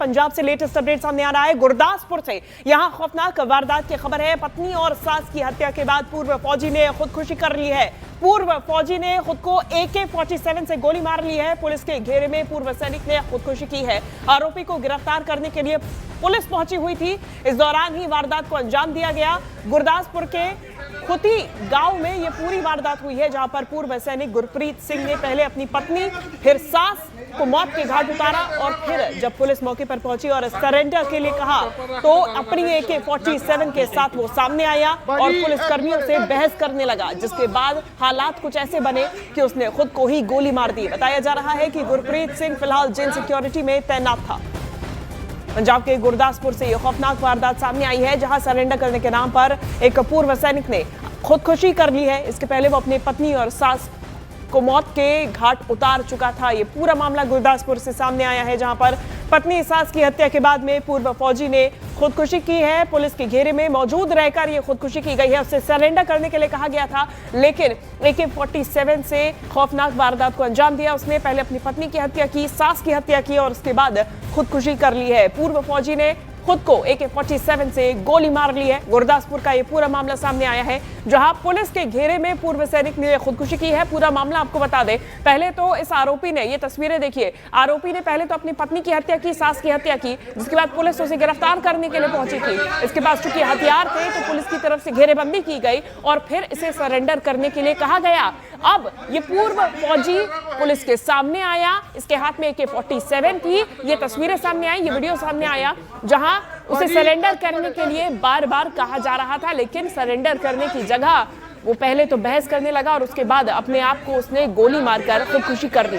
पंजाब से latest update सामने आ रहा है गुरदासपुर से। यहां खौफनाक वारदात की खबर है। पत्नी और सास की हत्या के बाद पूर्व फौजी ने खुदकुशी कर ली है। पूर्व फौजी ने खुद को AK-47 से गोली मार ली है। पुलिस के घेरे में पूर्व सैनिक ने खुदकुशी की है। आरोपी को गिरफ्तार करने के लिए पुलिस पहुंची हुई थी। इस दौरान ही वारदात को अंजाम दिया गया। गुरदासपुर के खुती गांव में यह पूरी वारदात हुई है, जहां पर पूर्व सैनिक गुरप्रीत सिंह ने पहले अपनी पत्नी फिर सास को मौत के घाट उतारा और फिर जब पुलिस मौके पर पहुंची और सरेंडर के लिए कहा तो अपनी AK-47 के साथ वो सामने आया और पुलिस कर्मियों से बहस करने लगा, जिसके बाद हालात कुछ ऐसे बने कि उसने खुद को ही गोली मार दी। बताया जा रहा है कि गुरप्रीत सिंह फिलहाल जेल सिक्योरिटी में तैनात था। पंजाब के गुरदासपुर से यह खौफनाक वारदात सामने आई है, जहां सरेंडर करने के नाम पर एक पूर्व सैनिक ने खुदकुशी कर ली है। इसके पहले वो अपनी पत्नी और सास को मौत के घाट उतार चुका था। ये पूरा मामला गुरदासपुर से सामने आया है, जहां पर पत्नी सास की हत्या के बाद में पूर्व फौजी ने खुदकुशी की है। पुलिस के घेरे में मौजूद रहकर ये खुदकुशी की गई है। उसे सरेंडर करने के लिए कहा गया था, लेकिन AK-47 से खौफनाक वारदात को अंजाम दिया। उसने पहले अपनी पत्नी की हत्या की, सास की हत्या की और उसके बाद खुदकुशी कर ली है। पूर्व फौजी ने खुद को AK-47 से गोली मार ली है। गुरदासपुर का ये पूरा मामला सामने आया है, जहां पुलिस के घेरे में पूर्व सैनिक ने खुदकुशी की है। पूरा मामला आपको बता दें, पहले तो इस आरोपी ने, ये तस्वीरें देखिए, आरोपी ने पहले तो अपनी पत्नी की हत्या की, सास की हत्या की, जिसके बाद पुलिस उसे गिरफ्तार करने के लिए पहुंची थी। इसके बाद चूंकि हथियार थे तो पुलिस की तरफ से घेरेबंदी की गई और फिर इसे सरेंडर करने के लिए कहा गया। अब ये पूर्व फौजी पुलिस के सामने आया, इसके हाथ में AK-47 थी। ये तस्वीरें सामने आई, ये वीडियो सामने आया, जहां उसे सरेंडर करने के लिए बार बार कहा जा रहा था, लेकिन सरेंडर करने की जगह वो पहले तो बहस करने लगा और उसके बाद अपने आप को उसने गोली मारकर खुदकुशी कर ली।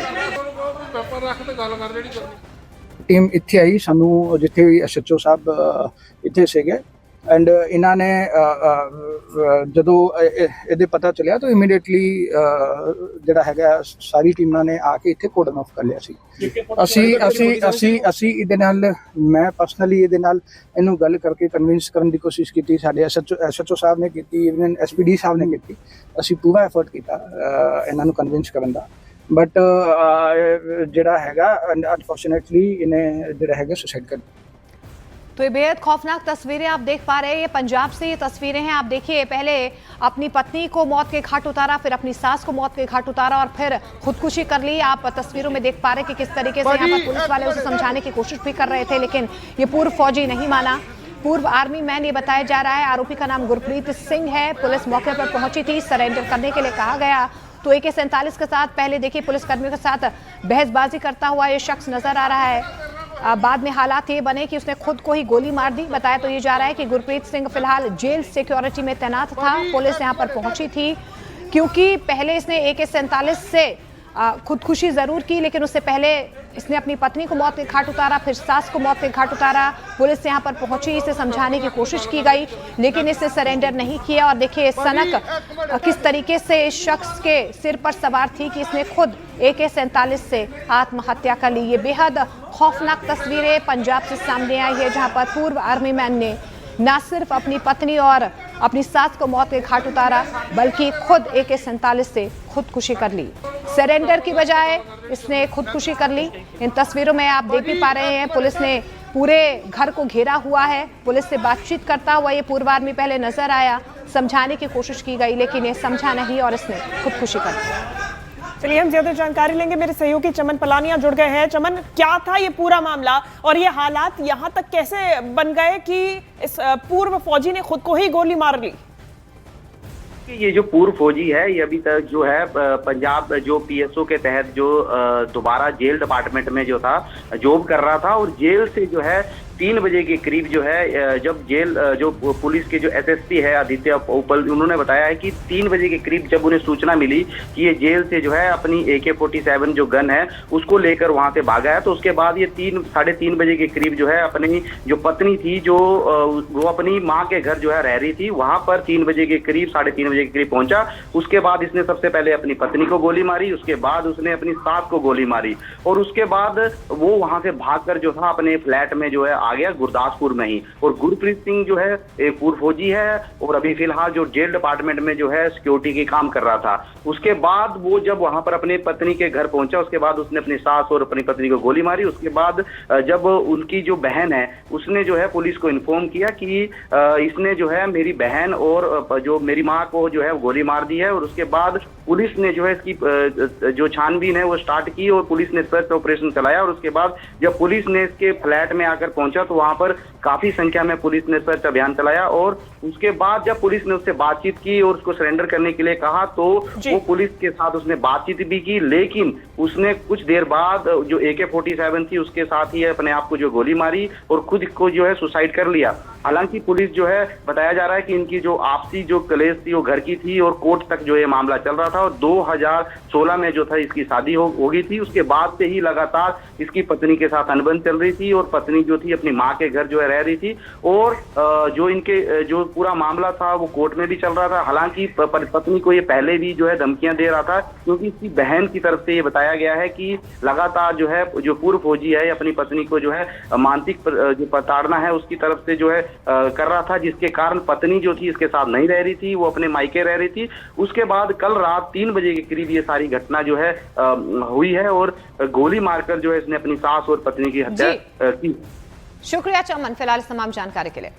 टीम इत्थे आई सानू जिथे SHO साहब इत्थे सीगे एंड इन्हों ने जो ये पता चलिया तो इमीडिएटली जिहड़ा हैगा सारी टीमां ने आके इत्थे कोर्डन ऑफ कर लिया सी। असी इहदे नाल मैं पर्सनली इहदे नाल इहनूं गल करके कन्विंस करन दी कोशिश कीती, साडे SHO साहब ने कीती, इवन SPD साहब ने कीती। असी पूरा एफर्ट कीता इन्हां नूं कन्विंस करन दा, बट जिहड़ा हैगा अनफॉर्चुनेटली इन्हें जिहड़ा हैगा सुसाइड कर। तो ये बेहद खौफनाक तस्वीरें आप देख पा रहे हैं। ये पंजाब से ये तस्वीरें हैं। आप देखिए, पहले अपनी पत्नी को मौत के घाट उतारा, फिर अपनी सास को मौत के घाट उतारा और फिर खुदकुशी कर ली। आप तस्वीरों में देख पा रहे हैं कि किस तरीके से यहाँ पर पुलिस वाले उसे समझाने की कोशिश भी कर रहे थे, लेकिन ये पूर्व फौजी नहीं माना। पूर्व आर्मी मैन ये बताया जा रहा है। आरोपी का नाम गुरप्रीत सिंह है। पुलिस मौके पर पहुंची थी, सरेंडर करने के लिए कहा गया तो AK-47 के साथ पहले देखिए पुलिस कर्मियों के साथ बहसबाजी करता हुआ ये शख्स नजर आ रहा है। बाद में हालात ये बने कि उसने खुद को ही गोली मार दी। बताया तो ये जा रहा है कि गुरप्रीत सिंह फिलहाल जेल सिक्योरिटी में तैनात था। पुलिस यहाँ पर पहुंची थी क्योंकि पहले इसने AK-47 से खुदकुशी जरूर की, लेकिन उससे पहले इसने अपनी पत्नी को मौत के घाट उतारा, फिर सास को मौत के घाट उतारा। पुलिस यहाँ पर पहुंची, इसे समझाने की कोशिश की गई, लेकिन इसने सरेंडर नहीं किया। और देखिए सनक किस तरीके से इस शख्स के सिर पर सवार थी कि इसने खुद AK-47 से आत्महत्या कर ली। ये बेहद खौफनाक तस्वीरें पंजाब से सामने आई है, जहाँ पर पूर्व आर्मी मैन ने न सिर्फ अपनी पत्नी और अपनी सास को मौत के घाट उतारा, बल्कि खुद AK-47 से खुदकुशी कर ली। सरेंडर की बजाय इसने खुदकुशी कर ली। इन तस्वीरों में आप देख भी पा रहे हैं, पुलिस ने पूरे घर को घेरा हुआ है। पुलिस से बातचीत करता हुआ ये पूर्व आर्मी पहले नजर आया, समझाने की कोशिश की गई, लेकिन ये समझा नहीं और इसने खुदकुशी कर ली। चलिए हम ज्यादा जानकारी लेंगे, मेरे सहयोगी चमन पलानिया जुड़ गए हैं। चमन, क्या था ये पूरा मामला और ये हालात यहाँ तक कैसे बन गए कि इस पूर्व फौजी ने खुद को ही गोली मार ली? ये जो पूर्व फौजी है, ये अभी तक जो है पंजाब जो PSO के तहत जो दोबारा जेल डिपार्टमेंट में जो था जॉब कर रहा था, और जेल से जो है 3 बजे के करीब जो है, जब जेल जो पुलिस के जो SSP है आदित्य उपल, उन्होंने बताया है कि 3 बजे के करीब जब उन्हें सूचना मिली कि ये जेल से जो है अपनी AK-47 जो गन है उसको लेकर वहां से भागा है, तो उसके बाद ये 3-3:30 बजे के करीब जो है अपनी जो पत्नी थी जो वो अपनी माँ के घर जो है रह रही थी, वहां पर 3 बजे के करीब 3:30 बजे के करीब पहुंचा। उसके बाद इसने सबसे पहले अपनी पत्नी को गोली मारी, उसके बाद उसने अपनी सास को गोली मारी और उसके बाद वो वहां से भागकर जो था अपने फ्लैट में जो है आ गया गुरदासपुर में ही। और गुरप्रीत सिंह जो है एक पूर्व फौजी है और अभी फिलहाल जो जेल डिपार्टमेंट में जो है सिक्योरिटी की काम कर रहा था। उसके बाद वो जब वहां पर अपनी पत्नी के घर पहुंचा, उसके बाद उसने अपनी सास और अपनी पत्नी को गोली मारी। उसके बाद जब उनकी जो बहन है उसने जो है पुलिस को इन्फॉर्म किया कि इसने जो है मेरी बहन और जो मेरी माँ को जो है गोली मार दी है। और उसके बाद पुलिस ने जो है इसकी जो छानबीन है वो स्टार्ट की और पुलिस ने सर्च ऑपरेशन चलाया। और उसके बाद जब पुलिस ने इसके फ्लैट में आकर पहुंचा तो वहां पर काफी संख्या में पुलिस ने सर्च अभियान चलाया। और उसके बाद जब पुलिस ने उससे बातचीत की और उसको सरेंडर करने के लिए कहा तो वो पुलिस के साथ उसने बातचीत भी की, लेकिन उसने कुछ देर बाद जो AK-47 थी उसके साथ ही अपने आप को जो गोली मारी और खुद को जो है सुसाइड कर लिया। हालांकि पुलिस जो है बताया जा रहा है कि इनकी जो आपसी जो कलेश थी वो घर की थी और कोर्ट तक जो ये मामला चल रहा था। और 2016 में जो था इसकी शादी हो गई थी। उसके बाद से ही लगातार इसकी पत्नी के साथ अनबन चल रही थी और पत्नी जो थी अपनी माँ के घर जो है रह रही थी। और जो इनके जो पूरा मामला था वो कोर्ट में भी चल रहा था। हालांकि पत्नी को ये पहले भी जो है धमकियां दे रहा था, क्योंकि इसकी बहन की तरफ से ये बताया गया है कि लगातार जो है जो पूर्व फौजी है अपनी पत्नी को जो है मानसिक जो प्रताड़ना है उसकी तरफ से जो है कर रहा था, जिसके कारण पत्नी जो थी इसके साथ नहीं रह रही थी, वो अपने मायके रह रही थी। उसके बाद कल रात 3 बजे के करीब ये सारी घटना जो है हुई है और गोली मारकर जो है इसने अपनी सास और पत्नी की हत्या की। शुक्रिया चमन फिलहाल इस तमाम जानकारी के लिए।